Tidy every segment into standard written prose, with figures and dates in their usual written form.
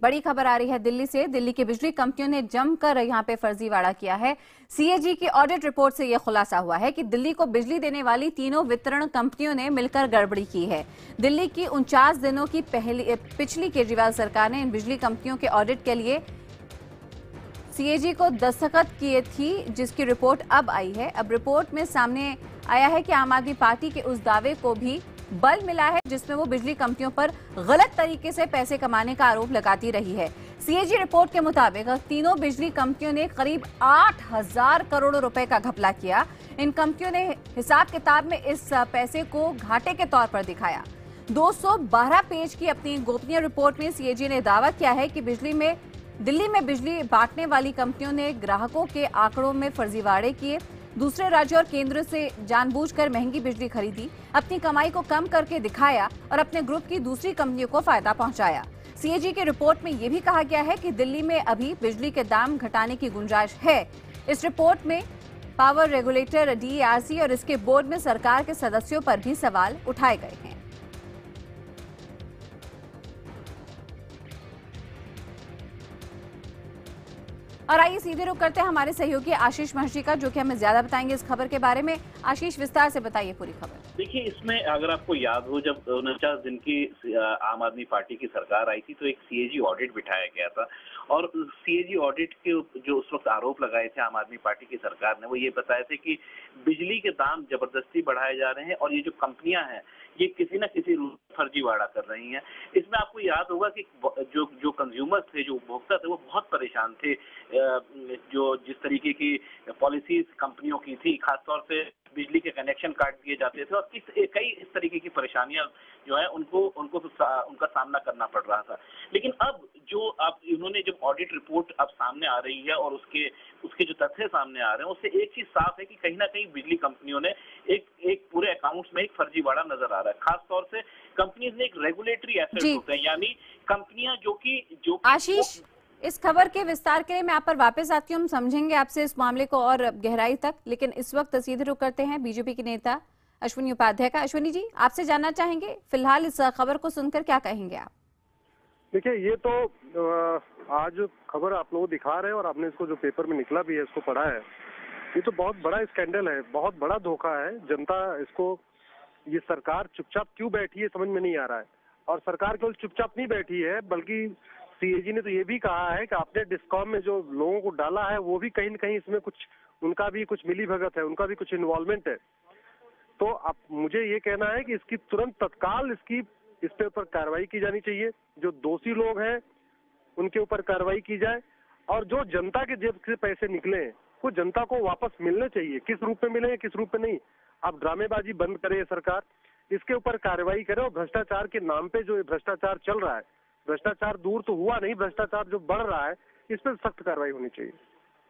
बड़ी खबर आ रही है दिल्ली से। दिल्ली की बिजली कंपनियों ने जमकर यहां पे फर्जीवाड़ा किया है। सीएजी की ऑडिट रिपोर्ट से यह खुलासा हुआ है कि दिल्ली को बिजली देने वाली तीनों वितरण कंपनियों ने मिलकर गड़बड़ी की है। दिल्ली की 49 दिनों की पिछली केजरीवाल सरकार ने इन बिजली कंपनियों के ऑडिट के लिए सीएजी को दस्तखत किए थी, जिसकी रिपोर्ट अब आई है। अब रिपोर्ट में सामने आया है कि आम आदमी पार्टी के उस दावे को भी बल मिला है जिसमें वो बिजली कंपनियों पर गलत तरीके से पैसे कमाने का आरोप लगाती रही है। सीएजी रिपोर्ट के मुताबिक तीनों बिजली कंपनियों ने करीब 8,000 करोड़ रुपए का घपला किया। इन कंपनियों ने हिसाब किताब में इस पैसे को घाटे के तौर पर दिखाया। 212 पेज की अपनी गोपनीय रिपोर्ट में सीएजी ने दावा किया है कि दिल्ली में बिजली बांटने वाली कंपनियों ने ग्राहकों के आंकड़ों में फर्जीवाड़े किए, दूसरे राज्यों और केंद्र से जानबूझकर महंगी बिजली खरीदी, अपनी कमाई को कम करके दिखाया और अपने ग्रुप की दूसरी कंपनियों को फायदा पहुंचाया। सीएजी की रिपोर्ट में यह भी कहा गया है कि दिल्ली में अभी बिजली के दाम घटाने की गुंजाइश है। इस रिपोर्ट में पावर रेगुलेटर डीईआरसी और इसके बोर्ड में सरकार के सदस्यों पर भी सवाल उठाए गए हैं। और आइए सीधे रुख करते हैं हमारे सहयोगी आशीष महर्षि का, जो कि हमें ज्यादा बताएंगे इस खबर के बारे में। आशीष, विस्तार से बताइए पूरी खबर। देखिए, इसमें अगर आपको याद हो, जब 49 दिन की आम आदमी पार्टी की सरकार आई थी तो एक सीएजी ऑडिट बिठाया गया था और सीएजी ऑडिट के जो उस वक्त आरोप लगाए थे आम आदमी पार्टी की सरकार ने, वो ये बताए थे कि बिजली के दाम जबरदस्ती बढ़ाए जा रहे हैं और ये जो कंपनियां हैं ये किसी न किसी रूप फर्जीवाड़ा कर रही हैं। इसमें आपको याद होगा कि जो कंज्यूमर्स थे, जो उपभोक्ता थे, वो बहुत परेशान थे। जो जिस तरीके की पॉलिसीज कंपनियों की थी, खासतौर से बिजली के कनेक्शन काट दिए जाते थे और कई इस तरीके की परेशानियां जो है उनका सामना करना पड़ रहा था। लेकिन अब इन्होंने जब ऑडिट रिपोर्ट अब सामने आ रही है और उसके जो तथ्य सामने आ रहे हैं, उससे एक चीज साफ है कि कहीं ना कहीं बिजली कंपनियों ने एक पूरे अकाउंट्स में एक फर्जीवाड़ा नजर आ रहा है। खासतौर से कंपनीज ने एक रेगुलेटरी एसेट होते हैं, यानी कंपनियां जो आशीष, इस खबर के विस्तार के लिए मैं आप पर वापस आती हूँ। हम समझेंगे आपसे इस मामले को और गहराई तक, लेकिन इस वक्त सीधे रुख करते हैं बीजेपी के नेता अश्विनी उपाध्याय का। अश्विनी जी, आपसे जानना चाहेंगे फिलहाल इस खबर को सुनकर क्या कहेंगे आप? देखिए, ये तो आज खबर आप लोग दिखा रहे हैं और आपने इसको जो पेपर में निकला भी है इसको पढ़ा है। ये तो बहुत बड़ा स्कैंडल है, बहुत बड़ा धोखा है। जनता ये सरकार चुपचाप क्यों बैठी है समझ में नहीं आ रहा है। और सरकार केवल चुपचाप नहीं बैठी है, बल्कि सीएजी ने तो ये भी कहा है कि आपने डिस्कॉम में जो लोगों को डाला है वो भी कहीं न कहीं इसमें उनका भी कुछ मिलीभगत है, उनका भी कुछ इन्वॉल्वमेंट है। तो अब मुझे ये कहना है कि इसकी तुरंत तत्काल इस पे ऊपर कार्रवाई की जानी चाहिए। जो दोषी लोग हैं उनके ऊपर कार्रवाई की जाए और जो जनता के जेब से पैसे निकले हैं वो जनता को वापस मिलने चाहिए। किस रूप में मिले, किस रूप में नहीं, आप ड्रामेबाजी बंद करें सरकार, इसके ऊपर कार्रवाई करे। और भ्रष्टाचार के नाम पे जो भ्रष्टाचार चल रहा है, भ्रष्टाचार दूर तो हुआ नहीं, भ्रष्टाचार जो बढ़ रहा है, इस पर सख्त कार्रवाई होनी चाहिए।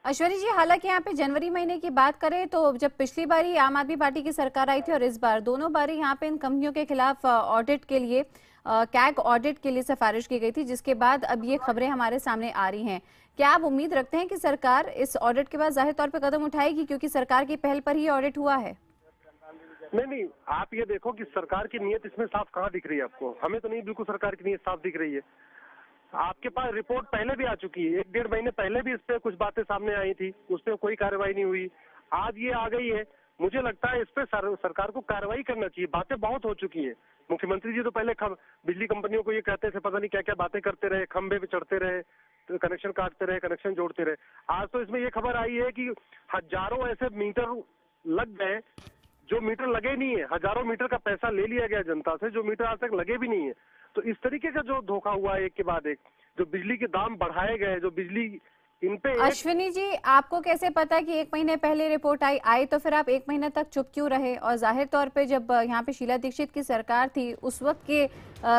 अश्विनी जी, हालांकि यहाँ पे जनवरी महीने की बात करें तो जब पिछली बारी आम आदमी पार्टी की सरकार आई थी और इस बार दोनों बारी यहाँ पे इन कंपनियों के खिलाफ ऑडिट के लिए कैग ऑडिट के लिए सिफारिश की गई थी, जिसके बाद अब ये खबरें हमारे सामने आ रही हैं। क्या आप उम्मीद रखते हैं कि सरकार इस ऑडिट के बाद जाहिर तौर पर कदम उठाएगी, क्योंकि सरकार की पहल पर ही ऑडिट हुआ है? नहीं, आप ये देखो कि सरकार की नीयत इसमें साफ कहाँ दिख रही है आपको? हमें तो नहीं, बिल्कुल सरकार की नीयत साफ दिख रही है। आपके पास रिपोर्ट पहले भी आ चुकी है, 1-1.5 महीने पहले भी इस पे कुछ बातें सामने आई थी, उस पर कोई कार्रवाई नहीं हुई। आज ये आ गई है, मुझे लगता है इस पे सरकार को कार्रवाई करना चाहिए। बातें बहुत हो चुकी है। मुख्यमंत्री जी तो पहले बिजली कंपनियों को ये कहते थे, पता नहीं क्या क्या बातें करते रहे, खंबे पे चढ़ते रहे, तो कनेक्शन काटते रहे, कनेक्शन जोड़ते रहे। आज तो इसमें ये खबर आई है कि हजारों ऐसे मीटर लग गए जो मीटर लगे नहीं है। हजारों मीटर का पैसा ले लिया गया जनता से, जो मीटर आज तक लगे भी नहीं है। तो इस तरीके का जो धोखा हुआ है एक के बाद एक, जो बिजली के दाम बढ़ाए गए, जो बिजली इन पे। अश्विनी जी, आपको कैसे पता कि 1 महीने पहले रिपोर्ट आई तो फिर आप 1 महीने तक चुप क्यों रहे? और जाहिर तौर पे जब यहाँ पे शीला दीक्षित की सरकार थी उस वक्त के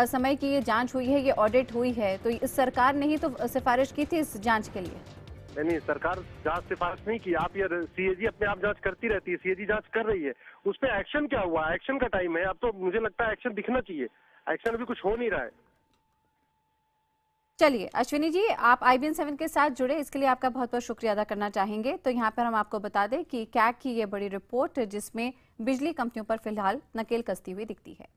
समय की ये जांच हुई है, ये ऑडिट हुई है, तो इस सरकार ने ही तो सिफारिश की थी इस जांच के लिए। नहीं, सरकार जांच सिफारिश नहीं की। आप ये सीएजी अपने आप जांच करती रहती है, सीएजी जांच कर रही है। उस पर एक्शन क्या हुआ? एक्शन का टाइम है अब। तो मुझे लगता है एक्शन दिखना चाहिए। एक्शन अभी कुछ हो नहीं रहा है। चलिए अश्विनी जी, आप IBN 7 के साथ जुड़े, इसके लिए आपका बहुत बहुत शुक्रिया अदा करना चाहेंगे। तो यहाँ पर हम आपको बता दें कि कैग की ये बड़ी रिपोर्ट जिसमें बिजली कंपनियों पर फिलहाल नकेल कसती हुई दिखती है।